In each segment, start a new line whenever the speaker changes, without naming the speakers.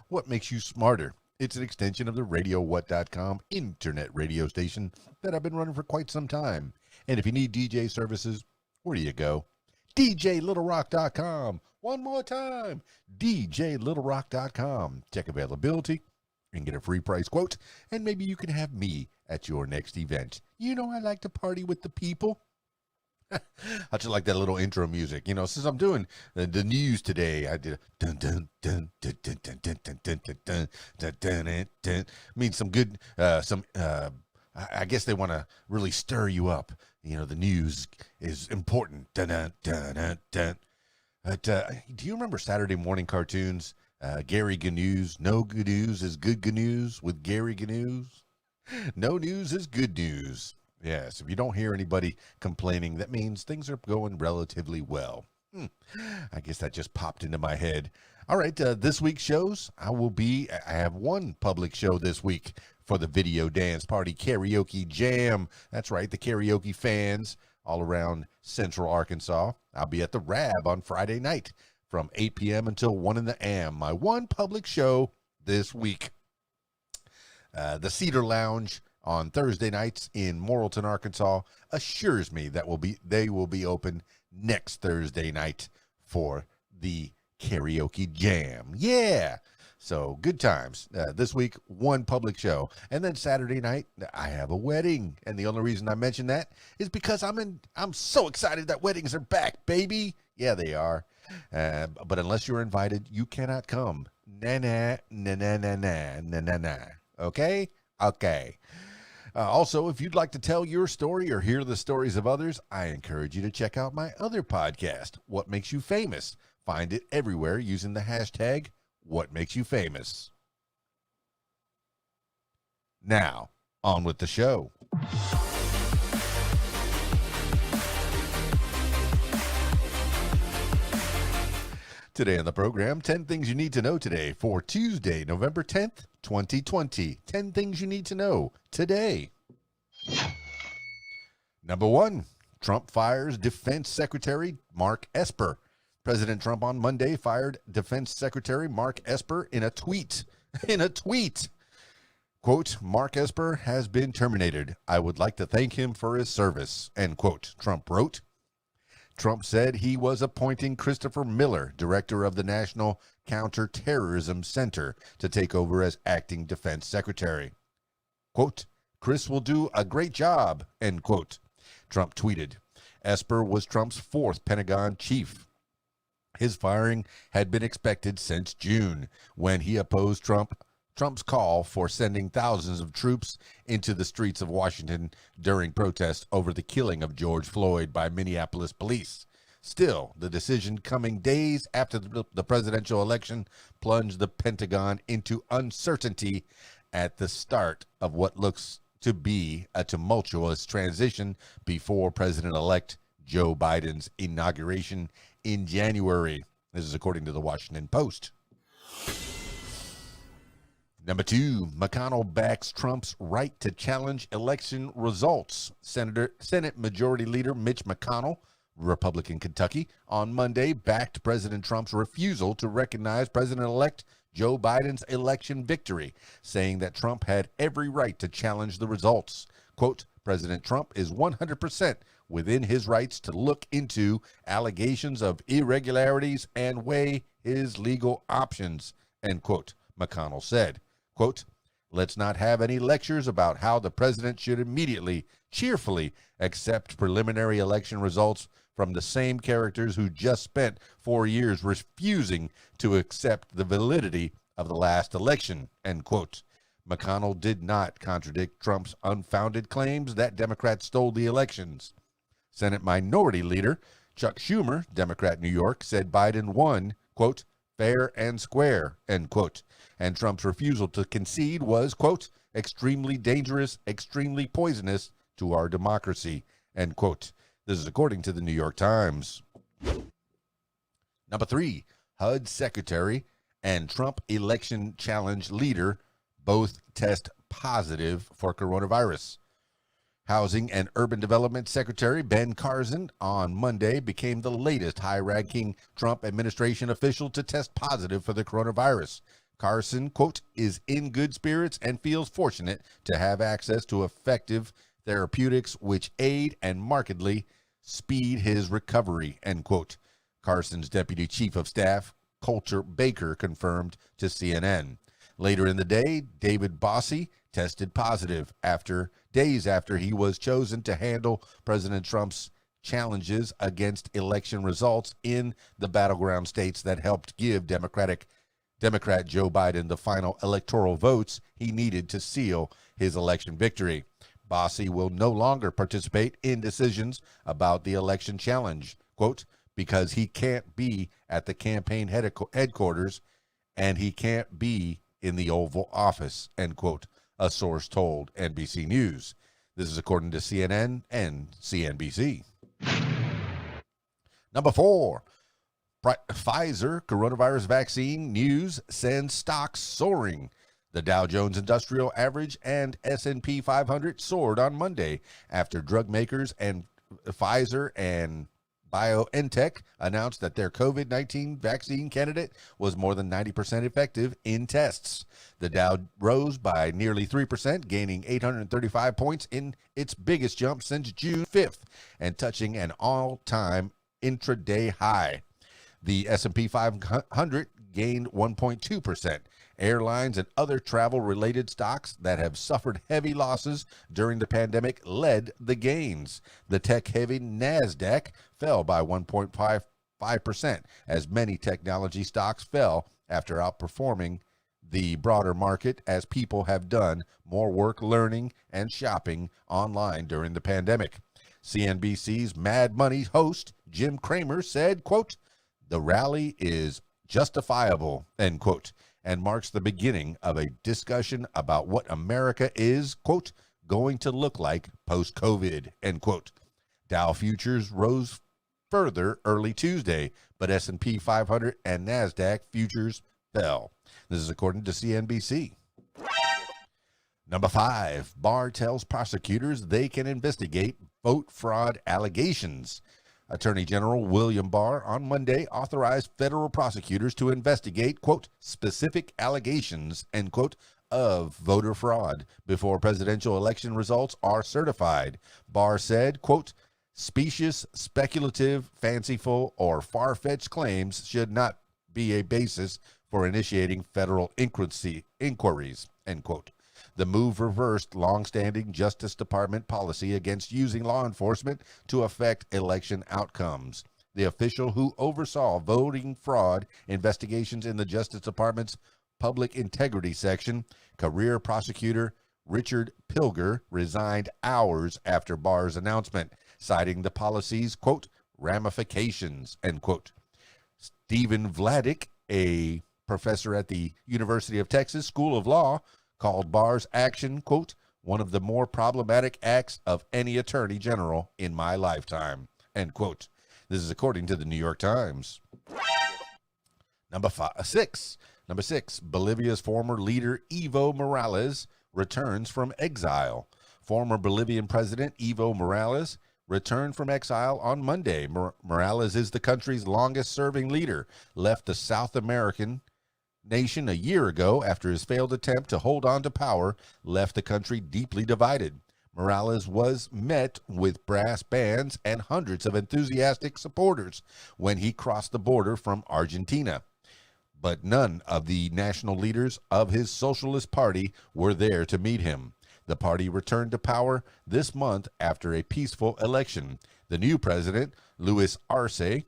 What makes you smarter? It's an extension of the RadioWhat.com internet radio station that I've been running for quite some time. And if you need DJ services, where do you go? DJLittleRock.com. One more time, DJLittleRock.com. Check availability and get a free price quote, and maybe you can have me at your next event. You know I like to party with the people. I just like that little intro music. Since I'm doing the news today, I did a dun dun dun dun dun dun dun dun dun dun dun dun dun dun. Some good, I guess they want to really stir you up. The news is important. Dun dun dun dun dun. But do you remember Saturday morning cartoons? Gary Gnews. No good news is good news with Gary Gnews. No news is good news. Yes, if you don't hear anybody complaining, that means things are going relatively well. I guess that just popped into my head. All right, this week's shows, I have one public show this week for the Video Dance Party Karaoke Jam. That's right, the karaoke fans all around Central Arkansas. I'll be at the Rab on Friday night from 8 p.m. until 1 a.m. My one public show this week. The Cedar Lounge on Thursday nights in Morrilton, Arkansas, assures me that they will be open next Thursday night for the karaoke jam. Yeah. So good times. This week, one public show. And then Saturday night, I have a wedding. And the only reason I mention that is because I'm so excited that weddings are back, baby. Yeah, they are. But unless you're invited, you cannot come. Na. Okay? Okay. Also, if you'd like to tell your story or hear the stories of others, I encourage you to check out my other podcast, What Makes You Famous. Find it everywhere using the hashtag What Makes You Famous. Now, on with the show. Today on the program, 10 things you need to know today for Tuesday, November 10th, 2020. 10 things you need to know today. Number 1, Trump fires Defense Secretary Mark Esper. President Trump on Monday fired Defense Secretary Mark Esper in a tweet. Quote, Mark Esper has been terminated. I would like to thank him for his service, end quote, Trump wrote. Trump said he was appointing Christopher Miller, director of the National Counterterrorism Center, to take over as acting defense secretary. Quote, Chris will do a great job, end quote. Trump tweeted. Esper was Trump's fourth Pentagon chief. His firing had been expected since June, when he opposed Trump's call for sending thousands of troops into the streets of Washington during protests over the killing of George Floyd by Minneapolis police. Still, the decision coming days after the presidential election plunged the Pentagon into uncertainty at the start of what looks to be a tumultuous transition before President-elect Joe Biden's inauguration in January. This is according to the Washington Post. Number 2, McConnell backs Trump's right to challenge election results. Senate Majority Leader Mitch McConnell, Republican Kentucky, on Monday backed President Trump's refusal to recognize President-elect Joe Biden's election victory, saying that Trump had every right to challenge the results. Quote, President Trump is 100% within his rights to look into allegations of irregularities and weigh his legal options, end quote, McConnell said. Quote, let's not have any lectures about how the president should immediately, cheerfully accept preliminary election results from the same characters who just spent 4 years refusing to accept the validity of the last election, end quote. McConnell did not contradict Trump's unfounded claims that Democrats stole the elections. Senate Minority Leader Chuck Schumer, Democrat New York, said Biden won, quote, fair and square, end quote. And Trump's refusal to concede was, quote, extremely dangerous, extremely poisonous to our democracy, end quote. This is according to the New York Times. Number 3, HUD Secretary and Trump election challenge leader both test positive for coronavirus. Housing and Urban Development Secretary Ben Carson on Monday became the latest high-ranking Trump administration official to test positive for the coronavirus. Carson, quote, is in good spirits and feels fortunate to have access to effective therapeutics which aid and markedly speed his recovery, end quote. Carson's deputy chief of staff, Coulter Baker, confirmed to CNN. Later in the day, David Bossie tested positive days after he was chosen to handle President Trump's challenges against election results in the battleground states that helped give Democrat Joe Biden the final electoral votes he needed to seal his election victory. Bossie will no longer participate in decisions about the election challenge, quote, because he can't be at the campaign headquarters and he can't be in the Oval Office, end quote, a source told NBC News. This is according to CNN and CNBC. Number 4, Pfizer coronavirus vaccine news sends stocks soaring. The Dow Jones Industrial Average and S&P 500 soared on Monday after drug makers and Pfizer and BioNTech announced that their COVID-19 vaccine candidate was more than 90% effective in tests. The Dow rose by nearly 3%, gaining 835 points in its biggest jump since June 5th and touching an all-time intraday high. The S&P 500 gained 1.2%. Airlines and other travel-related stocks that have suffered heavy losses during the pandemic led the gains. The tech-heavy NASDAQ fell by 1.55% as many technology stocks fell after outperforming the broader market as people have done more work learning and shopping online during the pandemic. CNBC's Mad Money host Jim Cramer said, quote, the rally is justifiable, end quote, and marks the beginning of a discussion about what America is, quote, going to look like post-COVID, end quote. Dow futures rose further early Tuesday, but S&P 500 and NASDAQ futures fell. This is according to CNBC. Number 5, Barr tells prosecutors they can investigate vote fraud allegations. Attorney General William Barr on Monday authorized federal prosecutors to investigate, quote, specific allegations, end quote, of voter fraud before presidential election results are certified. Barr said, quote, specious, speculative, fanciful, or far-fetched claims should not be a basis for initiating federal inquiries, end quote. The move reversed longstanding Justice Department policy against using law enforcement to affect election outcomes. The official who oversaw voting fraud investigations in the Justice Department's Public Integrity Section, career prosecutor Richard Pilger, resigned hours after Barr's announcement, citing the policy's, quote, ramifications, end quote. Stephen Vladeck, a professor at the University of Texas School of Law, called Barr's action, quote, one of the more problematic acts of any attorney general in my lifetime, end quote. This is according to the New York Times. Number 6, Bolivia's former leader Evo Morales returns from exile. Former Bolivian President Evo Morales returned from exile on Monday. Morales is the country's longest-serving leader, left the South American nation a year ago after his failed attempt to hold on to power left the country deeply divided. Morales was met with brass bands and hundreds of enthusiastic supporters when he crossed the border from Argentina. But none of the national leaders of his Socialist Party were there to meet him. The party returned to power this month after a peaceful election. The new president, Luis Arce,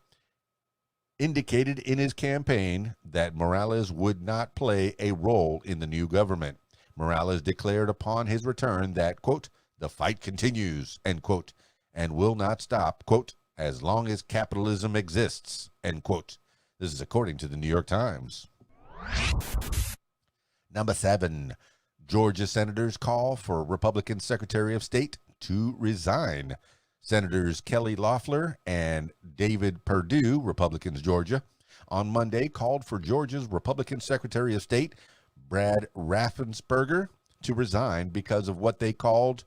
indicated in his campaign that Morales would not play a role in the new government. Morales declared upon his return that, quote, the fight continues, end quote, and will not stop, quote, as long as capitalism exists, end quote. This is according to the New York Times. Number 7, Georgia senators call for Republican Secretary of State to resign. Senators Kelly Loeffler and David Perdue, Republicans Georgia, on Monday called for Georgia's Republican Secretary of State, Brad Raffensperger, to resign because of what they called,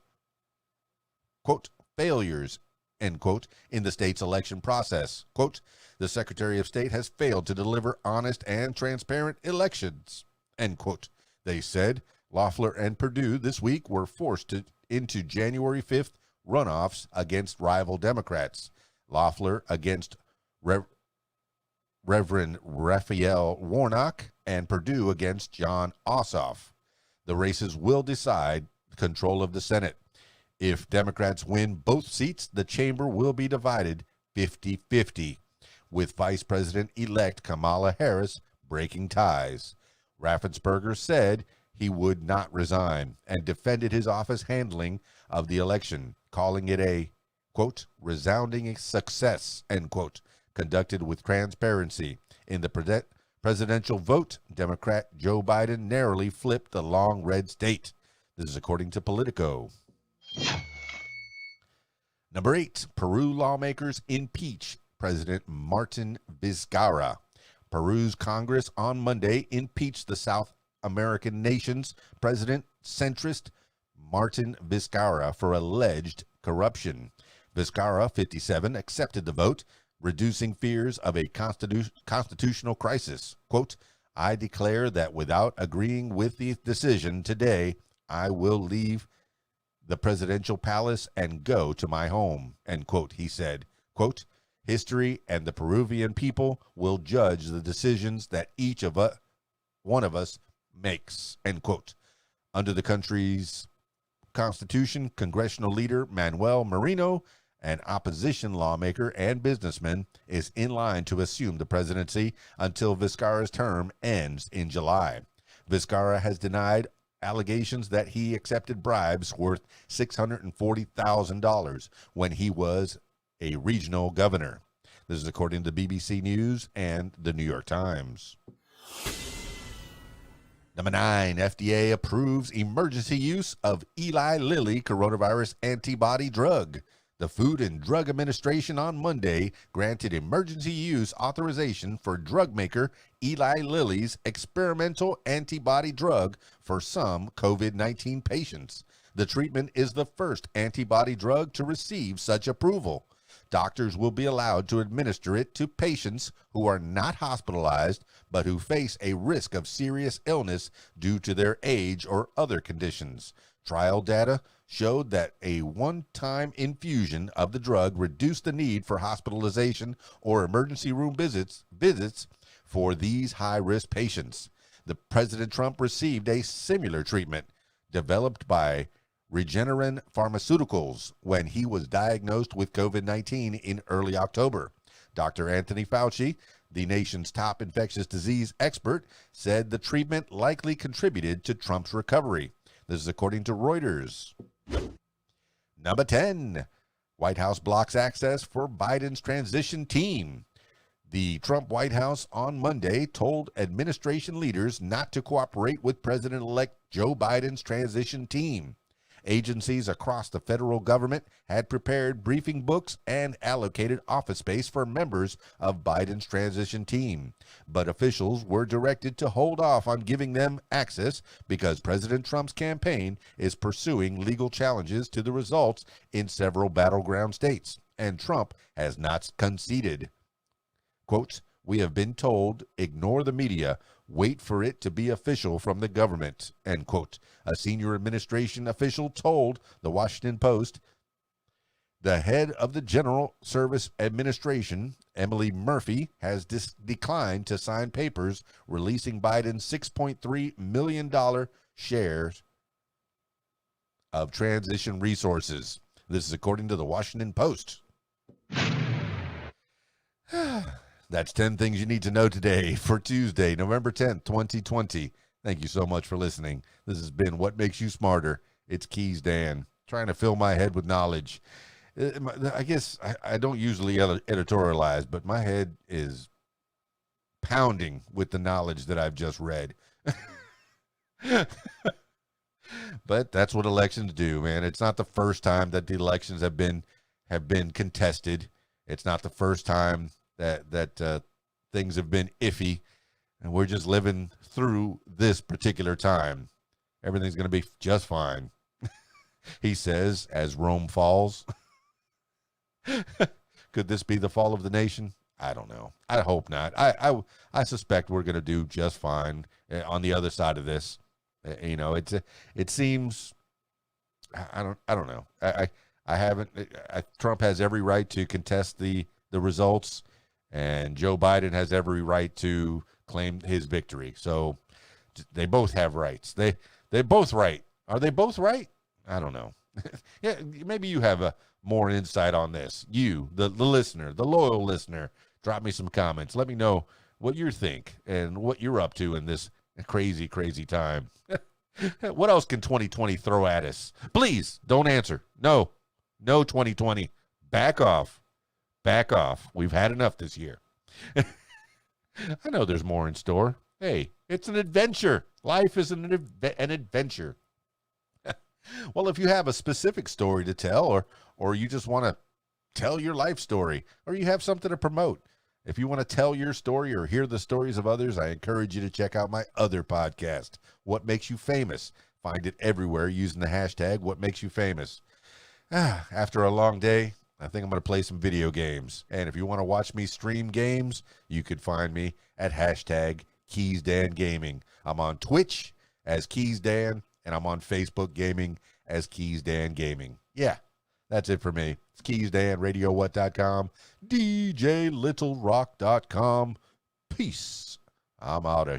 quote, failures, end quote, in the state's election process. Quote, the Secretary of State has failed to deliver honest and transparent elections, end quote. They said Loeffler and Perdue this week were forced into January 5th runoffs against rival Democrats. Loeffler against Reverend Raphael Warnock, and Perdue against Jon Ossoff. The races will decide control of the Senate. If Democrats win both seats, the chamber will be divided 50-50, with Vice President-elect Kamala Harris breaking ties. Raffensperger said he would not resign and defended his office handling of the election, calling it a, quote, resounding success, end quote, conducted with transparency. In the presidential vote, Democrat Joe Biden narrowly flipped the long red state. This is according to Politico. Number 8, Peru lawmakers impeach President Martin Vizcarra. Peru's Congress on Monday impeached the South American nation's president, centrist Martin Vizcarra, for alleged corruption. Vizcarra, 57, accepted the vote, reducing fears of a constitutional crisis. Quote, I declare that without agreeing with the decision today, I will leave the presidential palace and go to my home, end quote, he said. Quote, history and the Peruvian people will judge the decisions that each of one of us makes, end quote. Under the country's constitution, congressional leader Manuel Merino, an opposition lawmaker and businessman, is in line to assume the presidency until Vizcarra's term ends in July. Vizcarra has denied allegations that he accepted bribes worth $640,000 when he was a regional governor. This is according to BBC News and the New York Times. Number 9, FDA approves emergency use of Eli Lilly coronavirus antibody drug. The Food and Drug Administration on Monday granted emergency use authorization for drug maker Eli Lilly's experimental antibody drug for some COVID-19 patients. The treatment is the first antibody drug to receive such approval. Doctors will be allowed to administer it to patients who are not hospitalized but who face a risk of serious illness due to their age or other conditions. Trial data showed that a one-time infusion of the drug reduced the need for hospitalization or emergency room visits for these high-risk patients. President Trump received a similar treatment developed by Regeneron Pharmaceuticals when he was diagnosed with COVID-19 in early October. Dr. Anthony Fauci, the nation's top infectious disease expert, said the treatment likely contributed to Trump's recovery. This is according to Reuters. Number 10, White House blocks access for Biden's transition team. The Trump White House on Monday told administration leaders not to cooperate with President-elect Joe Biden's transition team. Agencies across the federal government had prepared briefing books and allocated office space for members of Biden's transition team, but officials were directed to hold off on giving them access because President Trump's campaign is pursuing legal challenges to the results in several battleground states, and Trump has not conceded. Quote, we have been told, ignore the media, wait for it to be official from the government, end quote. A senior administration official told the Washington Post. The head of the General Service Administration, Emily Murphy, has declined to sign papers releasing Biden's $6.3 million shares of transition resources. This is according to the Washington Post. That's 10 things you need to know today for Tuesday, November 10th, 2020. Thank you so much for listening. This has been What Makes You Smarter. It's Keys Dan, trying to fill my head with knowledge. I guess I don't usually editorialize, but my head is pounding with the knowledge that I've just read. But that's what elections do, man. It's not the first time that the elections have been contested. It's not the first time that things have been iffy, and we're just living through this particular time. Everything's going to be just fine, he says, as Rome falls. Could this be the fall of the nation? I don't know. I hope not. I suspect we're going to do just fine on the other side of this. You know, it seems. I don't know. I haven't. Trump has every right to contest the results, and Joe Biden has every right to claim his victory. So they both have rights. They're both right. Are they both right? I don't know. Yeah, maybe you have a more insight on this. You, the listener, the loyal listener, drop me some comments. Let me know what you think and what you're up to in this crazy, crazy time. What else can 2020 throw at us? Please don't answer. No, 2020. Back off. Back off. We've had enough this year. I know there's more in store. Hey, it's an adventure. Life is an adventure. Well, if you have a specific story to tell, or you just want to tell your life story, or you have something to promote, if you want to tell your story or hear the stories of others, I encourage you to check out my other podcast, What Makes You Famous. Find it everywhere using the hashtag What Makes You Famous. After a long day, I think I'm going to play some video games. And if you want to watch me stream games, you can find me at hashtag Keys Dan Gaming. I'm on Twitch as Keys Dan, and I'm on Facebook Gaming as Keys Dan Gaming. Yeah, that's it for me. It's Keys Dan, RadioWhat.com, DJLittleRock.com. Peace. I'm out of